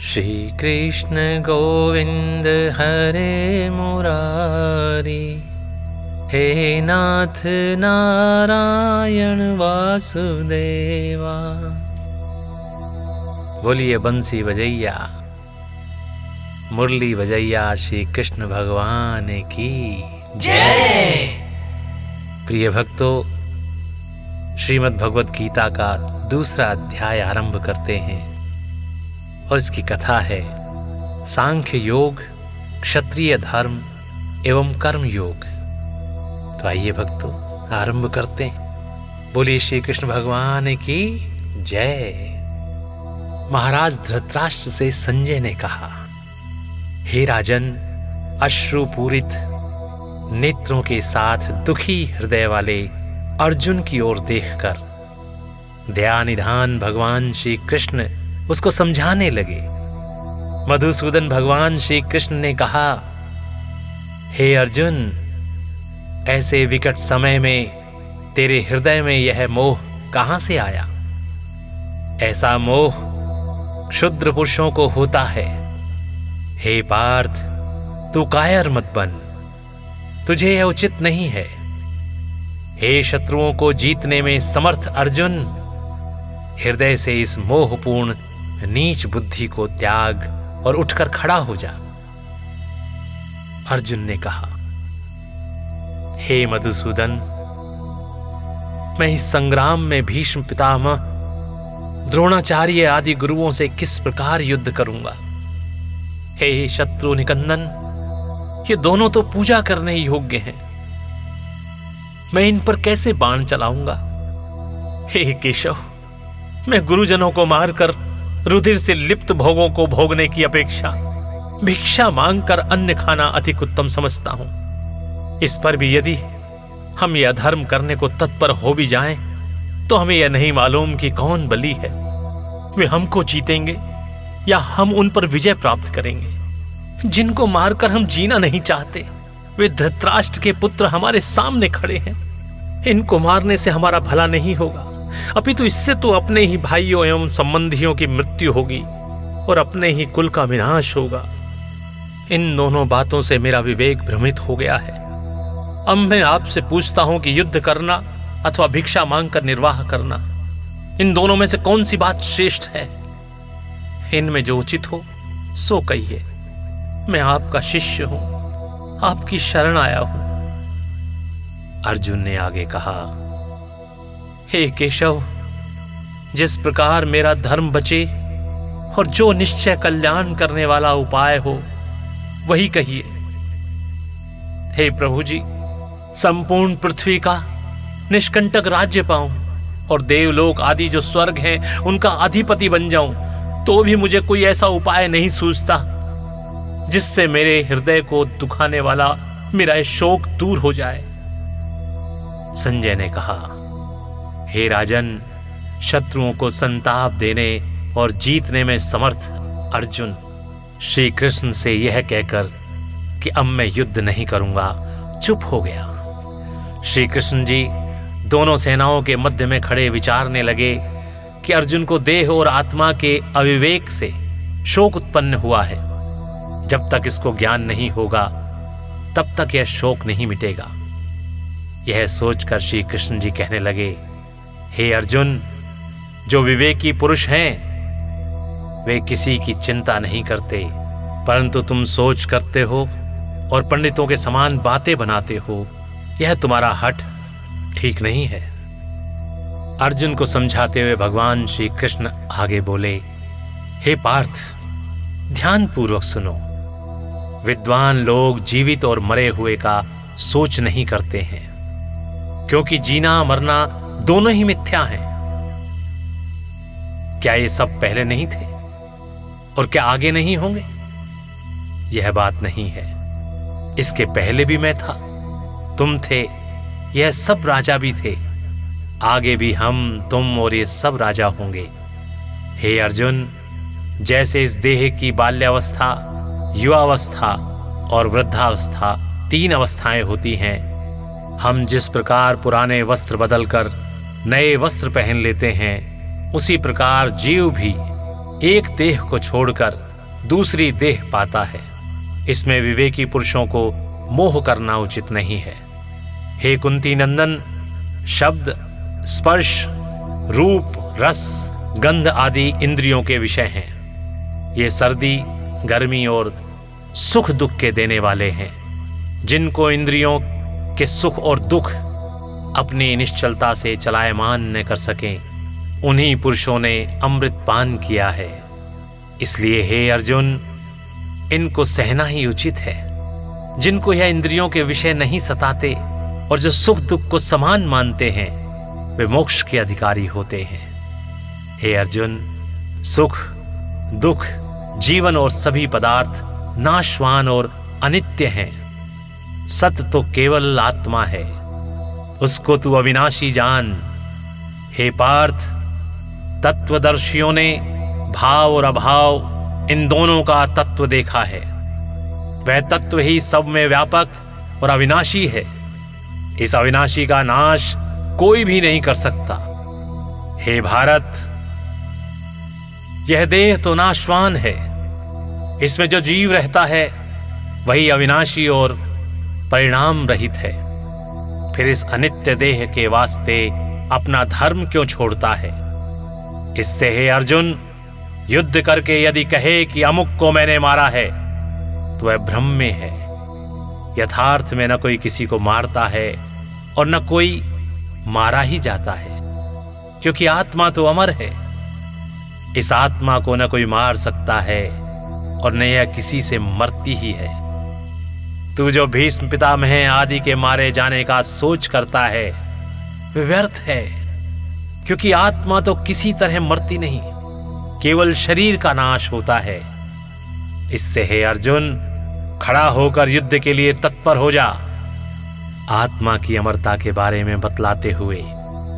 श्री कृष्ण गोविंद हरे मुरारी, हे नाथ नारायण वासुदेवा। बोलिए बंसी बजैया मुरली बजैया श्री कृष्ण भगवान की जय। प्रिय भक्तों, श्रीमद् भगवत गीता का दूसरा अध्याय आरंभ करते हैं और इसकी कथा है सांख्य योग, क्षत्रिय धर्म एवं कर्म योग। तो आइए भक्तों आरंभ करते हैं। बोलिए श्री कृष्ण भगवान की जय। महाराज धृतराष्ट्र से संजय ने कहा, हे राजन, अश्रुपूरित नेत्रों के साथ दुखी हृदय वाले अर्जुन की ओर देखकर दयानिधान भगवान श्री कृष्ण उसको समझाने लगे। मधुसूदन भगवान श्री कृष्ण ने कहा, हे अर्जुन, ऐसे विकट समय में तेरे हृदय में यह मोह कहां से आया? ऐसा मोह क्षुद्र पुरुषों को होता है। हे पार्थ, तू कायर मत बन, तुझे यह उचित नहीं है। हे शत्रुओं को जीतने में समर्थ अर्जुन, हृदय से इस मोहपूर्ण नीच बुद्धि को त्याग और उठकर खड़ा हो जा। अर्जुन ने कहा, हे मधुसूदन, मैं इस संग्राम में भीष्म पितामह, द्रोणाचार्य आदि गुरुओं से किस प्रकार युद्ध करूंगा? हे शत्रु निकंदन, ये दोनों तो पूजा करने योग्य हैं, मैं इन पर कैसे बाण चलाऊंगा? हे केशव, मैं गुरुजनों को मारकर रुधिर से लिप्त भोगों को भोगने की अपेक्षा भिक्षा मांगकर अन्न खाना अधिक उत्तम समझता हूं। इस पर भी यदि हम यह अधर्म करने को तत्पर हो भी जाएं, तो हमें यह नहीं मालूम कि कौन बली है, वे हमको जीतेंगे या हम उन पर विजय प्राप्त करेंगे। जिनको मारकर हम जीना नहीं चाहते, वे धृतराष्ट्र के पुत्र हमारे सामने खड़े हैं। इनको मारने से हमारा भला नहीं होगा, अपितु इससे तो अपने ही भाइयों एवं संबंधियों की मृत्यु होगी और अपने ही कुल का विनाश होगा। इन दोनों बातों से मेरा विवेक भ्रमित हो गया है। अब मैं आपसे पूछता हूं कि युद्ध करना अथवा भिक्षा मांगकर निर्वाह करना, इन दोनों में से कौन सी बात श्रेष्ठ है? इनमें जो उचित हो सो कहिए। मैं आपका शिष्य हूं, आपकी शरण आया हूं। अर्जुन ने आगे कहा, हे केशव, जिस प्रकार मेरा धर्म बचे और जो निश्चय कल्याण करने वाला उपाय हो वही कहिए। हे प्रभु जी, संपूर्ण पृथ्वी का निष्कंटक राज्य पाऊं और देवलोक आदि जो स्वर्ग हैं उनका अधिपति बन जाऊं, तो भी मुझे कोई ऐसा उपाय नहीं सूझता जिससे मेरे हृदय को दुखाने वाला मेरा शोक दूर हो जाए। संजय ने कहा, हे राजन, शत्रुओं को संताप देने और जीतने में समर्थ अर्जुन श्री कृष्ण से यह कहकर कि अब मैं युद्ध नहीं करूंगा चुप हो गया। श्री कृष्ण जी दोनों सेनाओं के मध्य में खड़े विचारने लगे कि अर्जुन को देह और आत्मा के अविवेक से शोक उत्पन्न हुआ है। जब तक इसको ज्ञान नहीं होगा तब तक यह शोक नहीं मिटेगा। यह सोचकर श्री कृष्ण जी कहने लगे, हे अर्जुन, जो विवेकी पुरुष हैं वे किसी की चिंता नहीं करते, परंतु तुम सोच करते हो और पंडितों के समान बातें बनाते हो। यह तुम्हारा हठ ठीक नहीं है। अर्जुन को समझाते हुए भगवान श्री कृष्ण आगे बोले, हे पार्थ, ध्यान पूर्वक सुनो। विद्वान लोग जीवित और मरे हुए का सोच नहीं करते हैं, क्योंकि जीना मरना दोनों ही मिथ्या हैं। क्या ये सब पहले नहीं थे और क्या आगे नहीं होंगे? यह बात नहीं है। इसके पहले भी मैं था, तुम थे, यह सब राजा भी थे, आगे भी हम, तुम और ये सब राजा होंगे। हे अर्जुन, जैसे इस देह की बाल्यावस्था, युवावस्था और वृद्धावस्था तीन अवस्थाएं होती हैं, हम जिस प्रकार पुराने वस्त्र बदलकर नए वस्त्र पहन लेते हैं, उसी प्रकार जीव भी एक देह को छोड़कर दूसरी देह पाता है। इसमें विवेकी पुरुषों को मोह करना उचित नहीं है। हे कुंती नंदन, शब्द, स्पर्श, रूप, रस, गंध आदि इंद्रियों के विषय हैं। ये सर्दी, गर्मी और सुख दुख के देने वाले हैं। जिनको इंद्रियों के सुख और दुख अपनी निश्चलता से चलायमान न कर सकें, उन्हीं पुरुषों ने अमृत पान किया है। इसलिए हे अर्जुन, इनको सहना ही उचित है। जिनको यह इंद्रियों के विषय नहीं सताते और जो सुख दुख को समान मानते हैं, वे मोक्ष के अधिकारी होते हैं। हे अर्जुन, सुख, दुख, जीवन और सभी पदार्थ नाशवान और अनित्य हैं। सत्य तो केवल आत्मा है, उसको तू अविनाशी जान। हे पार्थ, तत्वदर्शियों ने भाव और अभाव इन दोनों का तत्व देखा है। वह तत्व ही सब में व्यापक और अविनाशी है। इस अविनाशी का नाश कोई भी नहीं कर सकता। हे भारत, यह देह तो नाशवान है। इसमें जो जीव रहता है वही अविनाशी और परिणाम रहित है। फिर इस अनित्य देह के वास्ते अपना धर्म क्यों छोड़ता है? इससे हे अर्जुन, युद्ध करके यदि कहे कि अमुक को मैंने मारा है, तो वह भ्रम में है। यथार्थ में न कोई किसी को मारता है और न कोई मारा ही जाता है, क्योंकि आत्मा तो अमर है। इस आत्मा को न कोई मार सकता है और न यह किसी से मरती ही है। तू जो भीष्म पितामह आदि के मारे जाने का सोच करता है, वह व्यर्थ है, क्योंकि आत्मा तो किसी तरह मरती नहीं, केवल शरीर का नाश होता है। इससे हे अर्जुन, खड़ा होकर युद्ध के लिए तत्पर हो जा। आत्मा की अमरता के बारे में बतलाते हुए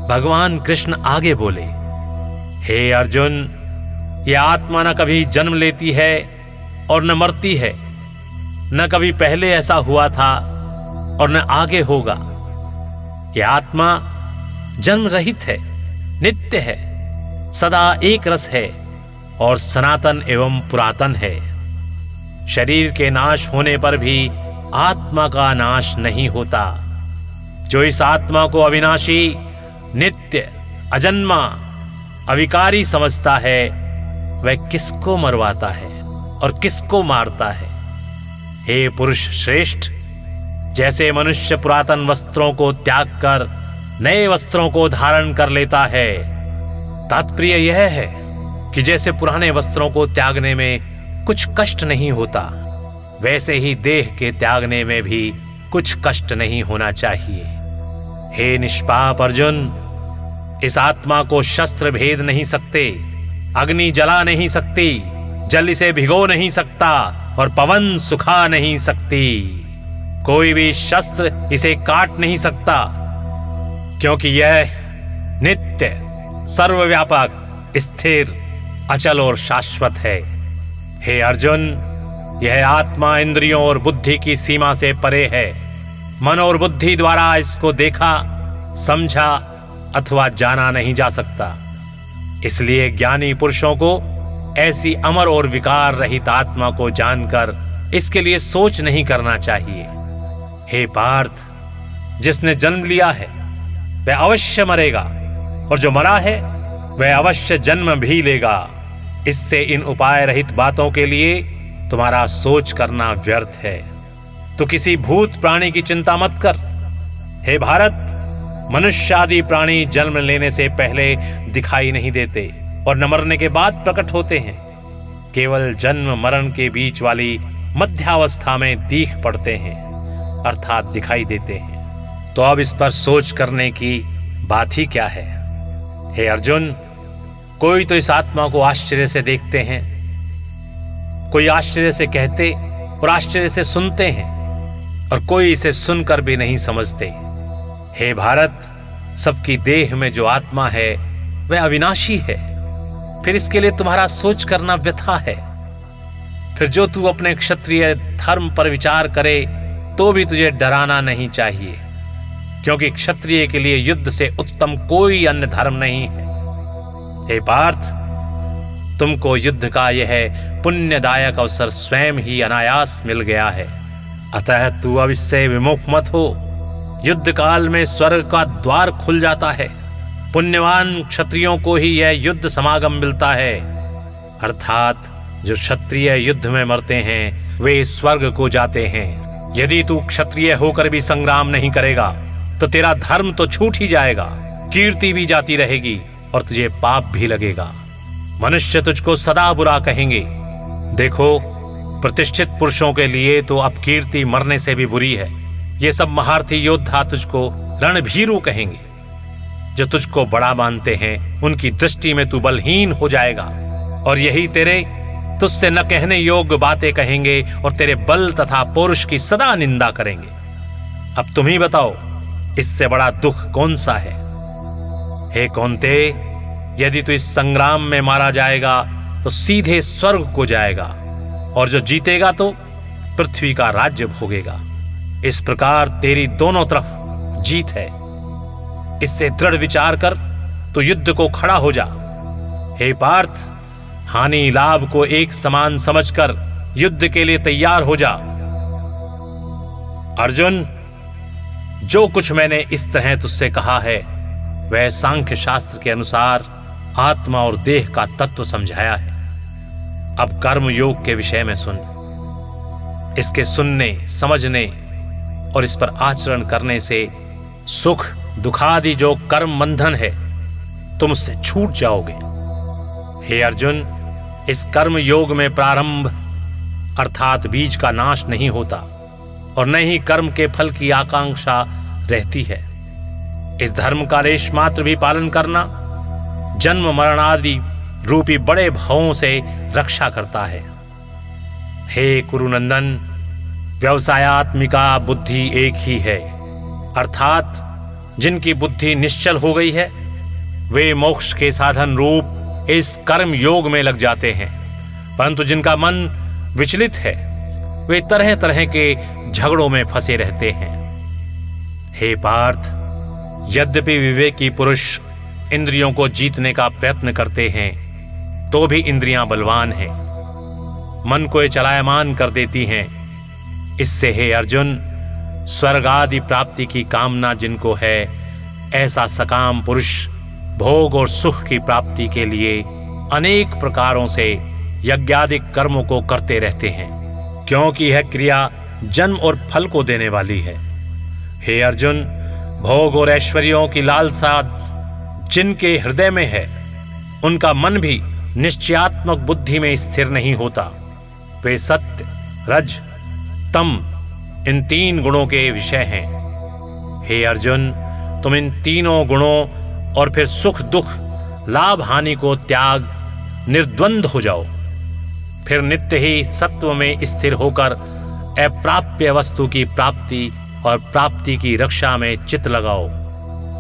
भगवान कृष्ण आगे बोले, हे अर्जुन, यह आत्मा न कभी जन्म लेती है और न मरती है। न कभी पहले ऐसा हुआ था और न आगे होगा। यह आत्मा जन्म रहित है, नित्य है, सदा एक रस है और सनातन एवं पुरातन है। शरीर के नाश होने पर भी आत्मा का नाश नहीं होता। जो इस आत्मा को अविनाशी, नित्य, अजन्मा, अविकारी समझता है, वह किसको मरवाता है और किसको मारता है? हे पुरुष श्रेष्ठ, जैसे मनुष्य पुरातन वस्त्रों को त्याग कर नए वस्त्रों को धारण कर लेता है, तात्पर्य यह है कि जैसे पुराने वस्त्रों को त्यागने में कुछ कष्ट नहीं होता, वैसे ही देह के त्यागने में भी कुछ कष्ट नहीं होना चाहिए। हे निष्पाप अर्जुन, इस आत्मा को शस्त्र भेद नहीं सकते, अग्नि जला नहीं सकती, जल इसे भिगो नहीं सकता और पवन सुखा नहीं सकती। कोई भी शस्त्र इसे काट नहीं सकता, क्योंकि यह नित्य, सर्वव्यापक, स्थिर, अचल और शाश्वत है। हे अर्जुन, यह आत्मा इंद्रियों और बुद्धि की सीमा से परे है। मन और बुद्धि द्वारा इसको देखा, समझा अथवा जाना नहीं जा सकता। इसलिए ज्ञानी पुरुषों को ऐसी अमर और विकार रहित आत्मा को जानकर इसके लिए सोच नहीं करना चाहिए। हे पार्थ, जिसने जन्म लिया है वह अवश्य मरेगा और जो मरा है वह अवश्य जन्म भी लेगा। इससे इन उपाय रहित बातों के लिए तुम्हारा सोच करना व्यर्थ है। तो किसी भूत प्राणी की चिंता मत कर। हे भारत, मनुष्य आदि प्राणी जन्म लेने से पहले दिखाई नहीं देते और न मरने के बाद प्रकट होते हैं। केवल जन्म मरण के बीच वाली मध्यावस्था में दीख पड़ते हैं, अर्थात दिखाई देते हैं। तो अब इस पर सोच करने की बात ही क्या है? हे अर्जुन, कोई तो इस आत्मा को आश्चर्य से देखते हैं, कोई आश्चर्य से कहते और आश्चर्य से सुनते हैं, और कोई इसे सुनकर भी नहीं समझते। हे भारत, सबकी देह में जो आत्मा है वह अविनाशी है। फिर इसके लिए तुम्हारा सोच करना व्यथा है। फिर जो तू अपने क्षत्रिय धर्म पर विचार करे तो भी तुझे डराना नहीं चाहिए, क्योंकि क्षत्रिय के लिए युद्ध से उत्तम कोई अन्य धर्म नहीं है। हे पार्थ, तुमको युद्ध का यह पुण्यदायक अवसर स्वयं ही अनायास मिल गया है, अतः तू अब इससे विमुख मत हो। युद्ध काल में स्वर्ग का द्वार खुल जाता है। पुण्यवान क्षत्रियों को ही यह युद्ध समागम मिलता है, अर्थात जो क्षत्रिय युद्ध में मरते हैं वे स्वर्ग को जाते हैं। यदि तू क्षत्रिय होकर भी संग्राम नहीं करेगा तो तेरा धर्म तो छूट ही जाएगा, कीर्ति भी जाती रहेगी और तुझे पाप भी लगेगा। मनुष्य तुझको सदा बुरा कहेंगे। देखो, प्रतिष्ठित पुरुषों के लिए तो अपकीर्ति मरने से भी बुरी है। ये सब महारथी योद्धा तुझको रणभीरु कहेंगे। जो तुझको बड़ा मानते हैं उनकी दृष्टि में तू बलहीन हो जाएगा और यही तेरे तुझसे न कहने योग्य बातें कहेंगे और तेरे बल तथा पौरुष की सदा निंदा करेंगे। अब तुम ही बताओ, इससे बड़ा दुख कौन सा है? हे कौन्ते, यदि तू इस संग्राम में मारा जाएगा तो सीधे स्वर्ग को जाएगा और जो जीतेगा तो पृथ्वी का राज्य भोगेगा। इस प्रकार तेरी दोनों तरफ जीत है। इससे दृढ़ विचार कर तो युद्ध को खड़ा हो जा। हे पार्थ, हानि लाभ को एक समान समझकर युद्ध के लिए तैयार हो जा। अर्जुन, जो कुछ मैंने इस तरह तुझसे कहा है वह सांख्य शास्त्र के अनुसार आत्मा और देह का तत्व समझाया है। अब कर्म योग के विषय में सुन। इसके सुनने, समझने और इस पर आचरण करने से सुख दुखादि जो कर्म बंधन है तुम उससे छूट जाओगे। हे अर्जुन, इस कर्म योग में प्रारंभ अर्थात बीज का नाश नहीं होता और न ही कर्म के फल की आकांक्षा रहती है। इस धर्म का लेश मात्र भी पालन करना जन्म मरण आदि रूपी बड़े भवों से रक्षा करता है। हे कुरुनंदन, व्यवसायात्मिका बुद्धि एक ही है, अर्थात जिनकी बुद्धि निश्चल हो गई है वे मोक्ष के साधन रूप इस कर्म योग में लग जाते हैं, परंतु जिनका मन विचलित है वे तरह तरह के झगड़ों में फंसे रहते हैं। हे पार्थ, यद्यपि विवेकी पुरुष इंद्रियों को जीतने का प्रयत्न करते हैं तो भी इंद्रियां बलवान हैं, मन को ये चलायमान कर देती हैं। इससे हे अर्जुन, स्वर्ग आदि प्राप्ति की कामना जिनको है ऐसा सकाम पुरुष भोग और सुख की प्राप्ति के लिए अनेक प्रकारों से यज्ञादिक कर्मों को करते रहते हैं, क्योंकि यह क्रिया जन्म और फल को देने वाली है। हे अर्जुन, भोग और ऐश्वर्यों की लालसा जिनके हृदय में है उनका मन भी निश्चयात्मक बुद्धि में स्थिर नहीं होता। वे सत्य, रज, तम इन तीन गुणों के विषय हैं। हे अर्जुन, तुम इन तीनों गुणों और फिर सुख दुख लाभ हानि को त्याग निर्द्वंद हो जाओ। फिर नित्य ही सत्व में स्थिर होकर अप्राप्य वस्तु की प्राप्ति और प्राप्ति की रक्षा में चित्त लगाओ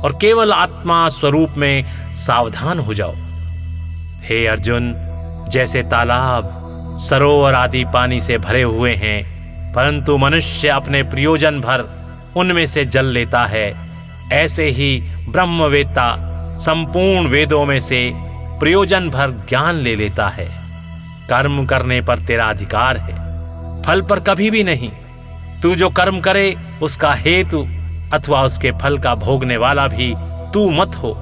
और केवल आत्मा स्वरूप में सावधान हो जाओ। हे अर्जुन, जैसे तालाब सरोवर आदि पानी से भरे हुए हैं परंतु मनुष्य अपने प्रयोजन भर उनमें से जल लेता है, ऐसे ही ब्रह्मवेत्ता संपूर्ण वेदों में से प्रयोजन भर ज्ञान ले लेता है। कर्म करने पर तेरा अधिकार है, फल पर कभी भी नहीं। तू जो कर्म करे उसका हेतु अथवा उसके फल का भोगने वाला भी तू मत हो।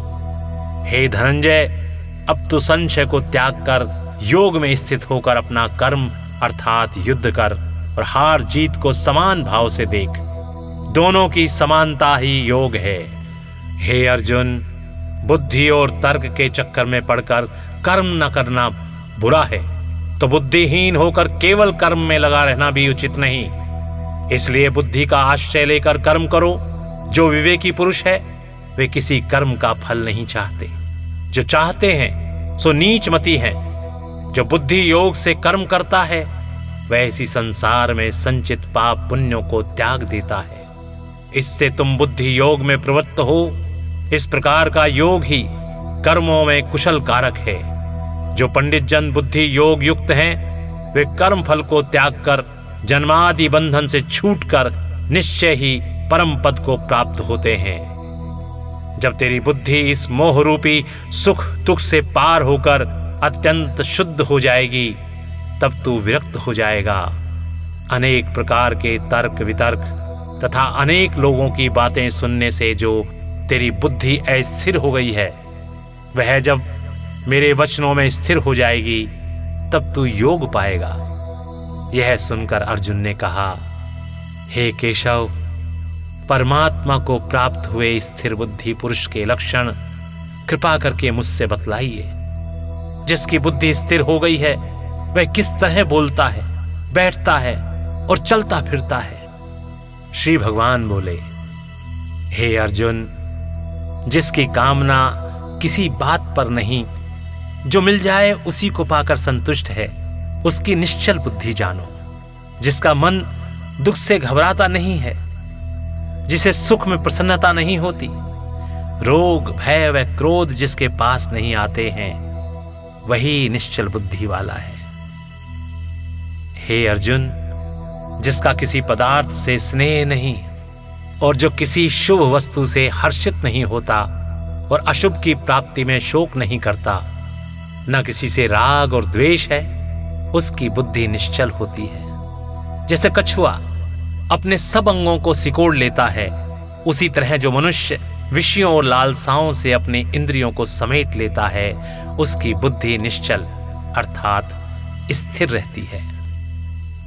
हे धनंजय, अब तू संशय को त्याग कर योग में स्थित होकर अपना कर्म अर्थात युद्ध कर और हार जीत को समान भाव से देख। दोनों की समानता ही योग है। हे अर्जुन, बुद्धि और तर्क के चक्कर में पड़कर कर्म न करना बुरा है, तो बुद्धिहीन होकर केवल कर्म में लगा रहना भी उचित नहीं। इसलिए बुद्धि का आश्रय लेकर कर्म करो। जो विवेकी पुरुष है वे किसी कर्म का फल नहीं चाहते, जो चाहते हैं सो नीच मति है। जो बुद्धि योग से कर्म करता है वह इसी संसार में संचित पाप पुण्यों को त्याग देता है। इससे तुम बुद्धि योग में प्रवृत्त हो। इस प्रकार का योग ही कर्मों में कुशल कारक है। जो पंडित जन बुद्धि योग युक्त हैं वे कर्म फल को त्याग कर जन्मादि बंधन से छूटकर निश्चय ही परम पद को प्राप्त होते हैं। जब तेरी बुद्धि इस मोह रूपी सुख दुख से पार होकर अत्यंत शुद्ध हो जाएगी, तब तू विरक्त हो जाएगा। अनेक प्रकार के तर्क वितर्क तथा अनेक लोगों की बातें सुनने से जो तेरी बुद्धि अस्थिर हो गई है, वह जब मेरे वचनों में स्थिर हो जाएगी, तब तू योग पाएगा। यह सुनकर अर्जुन ने कहा, हे केशव, परमात्मा को प्राप्त हुए स्थिर बुद्धि पुरुष के लक्षण कृपा करके मुझसे बतलाइए। जिसकी बुद्धि स्थिर हो गई है, वह किस तरह बोलता है, बैठता है और चलता फिरता है। श्री भगवान बोले, हे अर्जुन, जिसकी कामना किसी बात पर नहीं, जो मिल जाए उसी को पाकर संतुष्ट है, उसकी निश्चल बुद्धि जानो। जिसका मन दुख से घबराता नहीं है, जिसे सुख में प्रसन्नता नहीं होती, रोग भय व क्रोध जिसके पास नहीं आते हैं, वही निश्चल बुद्धि वाला है। हे अर्जुन, जिसका किसी पदार्थ से स्नेह नहीं और जो किसी शुभ वस्तु से हर्षित नहीं होता और अशुभ की प्राप्ति में शोक नहीं करता, न किसी से राग और द्वेष है, उसकी बुद्धि निश्चल होती है। जैसे कछुआ अपने सब अंगों को सिकोड़ लेता है, उसी तरह जो मनुष्य विषयों और लालसाओं से अपने इंद्रियों को समेट लेता है, उसकी बुद्धि निश्चल अर्थात स्थिर रहती है।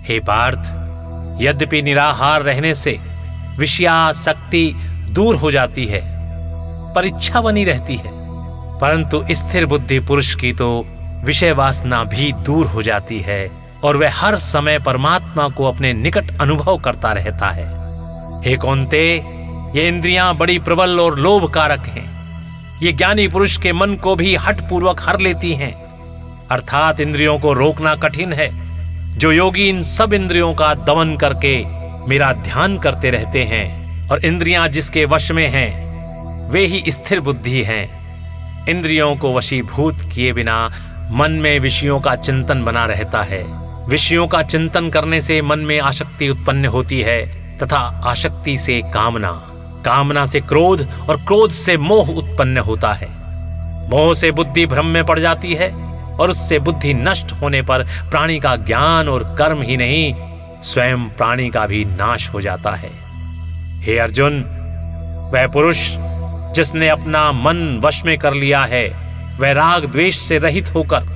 हे पार्थ, यद्यपि निराहार रहने से विषयासक्ति दूर हो जाती है, पर इच्छा बनी रहती है, परंतु स्थिर बुद्धि पुरुष की तो विषय वासना भी दूर हो जाती है और वह हर समय परमात्मा को अपने निकट अनुभव करता रहता है। हे कौन्ते, ये इंद्रियां बड़ी प्रबल और लोभ कारक हैं। ये ज्ञानी पुरुष के मन को भी हठ पूर्वक हर लेती हैं, अर्थात इंद्रियों को रोकना कठिन है। जो योगी इन सब इंद्रियों का दमन करके मेरा ध्यान करते रहते हैं और इंद्रियां जिसके वश में हैं, वे ही स्थिर बुद्धि हैं। इंद्रियों को वशीभूत किए बिना मन में विषयों का चिंतन बना रहता है। विषयों का चिंतन करने से मन में आसक्ति उत्पन्न होती है तथा आसक्ति से कामना, कामना से क्रोध और क्रोध से मोह उत्पन्न होता है। मोह से बुद्धि भ्रम में पड़ जाती है और उससे बुद्धि नष्ट होने पर प्राणी का ज्ञान और कर्म ही नहीं, स्वयं प्राणी का भी नाश हो जाता है। हे अर्जुन, वह पुरुष जिसने अपना मन वश में कर लिया है, वह राग द्वेष से रहित होकर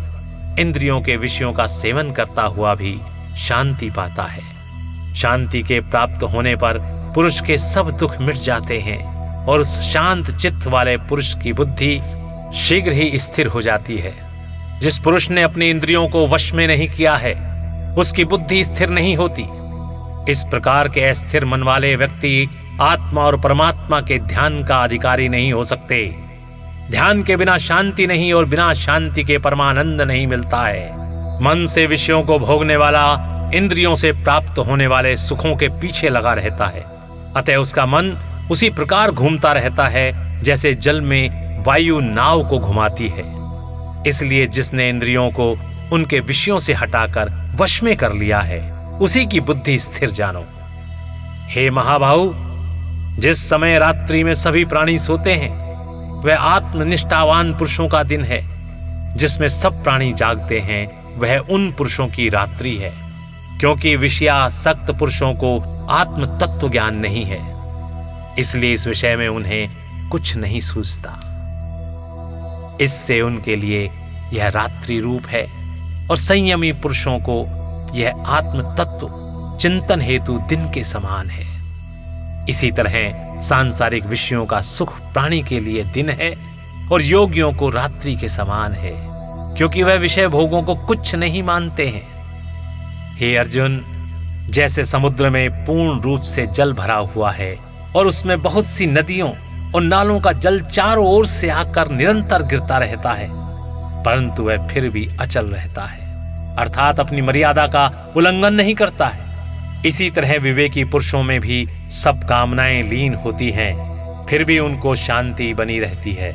इंद्रियों के विषयों का सेवन करता हुआ भी शांति पाता है। शांति के प्राप्त होने पर पुरुष के सब दुख मिट जाते हैं और उस शांत चित्त वाले पुरुष की बुद्धि शीघ्र ही स्थिर हो जाती है। जिस पुरुष ने अपनी इंद्रियों को वश में नहीं किया है, उसकी बुद्धि स्थिर नहीं होती। इस प्रकार के अस्थिर मन वाले व्यक्ति आत्मा और परमात्मा के ध्यान का अधिकारी नहीं हो सकते। ध्यान के बिना शांति नहीं और बिना शांति के परमानंद नहीं मिलता है। मन से विषयों को भोगने वाला इंद्रियों से प्राप्त होने वाले सुखों के पीछे लगा रहता है, अतः उसका मन उसी प्रकार घूमता रहता है जैसे जल में वायु नाव को घुमाती है। इसलिए जिसने इंद्रियों को उनके विषयों से हटाकर वश में कर लिया है, उसी की बुद्धि स्थिर जानो। हे महाबाहु, जिस समय रात्रि में सभी प्राणी सोते हैं, वह आत्मनिष्ठावान पुरुषों का दिन है। जिसमें सब प्राणी जागते हैं, वह उन पुरुषों की रात्रि है, क्योंकि विषयासक्त पुरुषों को आत्म तत्व ज्ञान नहीं है, इसलिए इस विषय में उन्हें कुछ नहीं सूझता। इससे उनके लिए यह रात्रि रूप है और संयमी पुरुषों को यह आत्म तत्व चिंतन हेतु दिन के समान है। इसी तरह सांसारिक विषयों का सुख प्राणी के लिए दिन है और योगियों को रात्रि के समान है, क्योंकि वह विषय भोगों को कुछ नहीं मानते हैं। हे अर्जुन, जैसे समुद्र में पूर्ण रूप से जल भरा हुआ है और उसमें बहुत सी नदियों और नालों का जल चारों ओर से आकर निरंतर गिरता रहता है, परंतु वह फिर भी अचल रहता है, अर्थात अपनी मर्यादा का उल्लंघन नहीं करता है। इसी तरह विवेकी पुरुषों में भी सब कामनाएं लीन होती हैं, फिर भी उनको शांति बनी रहती है।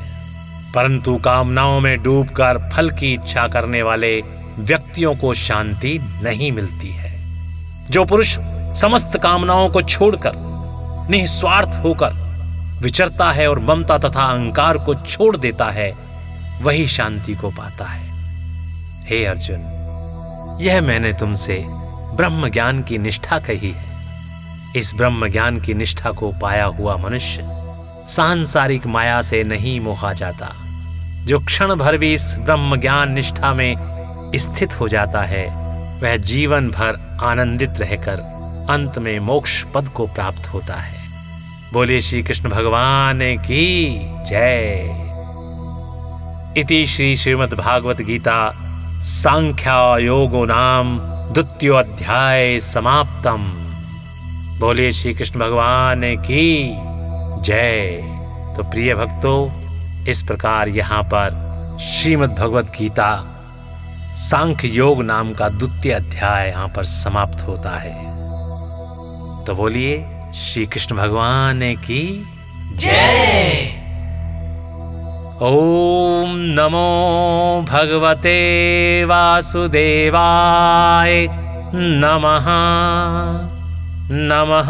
परंतु कामनाओं में डूबकर फल की इच्छा करने वाले व्यक्तियों को शांति नहीं मिलती है। जो पुरुष समस्त कामनाओं को छोड़कर निस्वार्थ होकर विचरता है और ममता तथा अहंकार को छोड़ देता है, वही शांति को पाता है। हे अर्जुन, यह मैंने तुमसे ब्रह्म ज्ञान की निष्ठा कही है। इस ब्रह्म ज्ञान की निष्ठा को पाया हुआ मनुष्य सांसारिक माया से नहीं मोहा जाता। जो क्षण भर भी इस ब्रह्म ज्ञान निष्ठा में स्थित हो जाता है, वह जीवन भर आनंदित रहकर अंत में मोक्ष पद को प्राप्त होता है। बोले श्री कृष्ण भगवान की जय। इति श्री श्रीमद् भागवत गीता सांख्या योगो नाम द्वितीयोऽध्याय समाप्तम। बोले श्री कृष्ण भगवान की जय। तो प्रिय भक्तों, इस प्रकार यहाँ पर श्रीमद् भगवत गीता सांख्य योग नाम का द्वितीय अध्याय यहाँ पर समाप्त होता है। तो बोलिए श्री कृष्ण भगवान की जय। ओम नमो भगवते वासुदेवाय नमः नमः।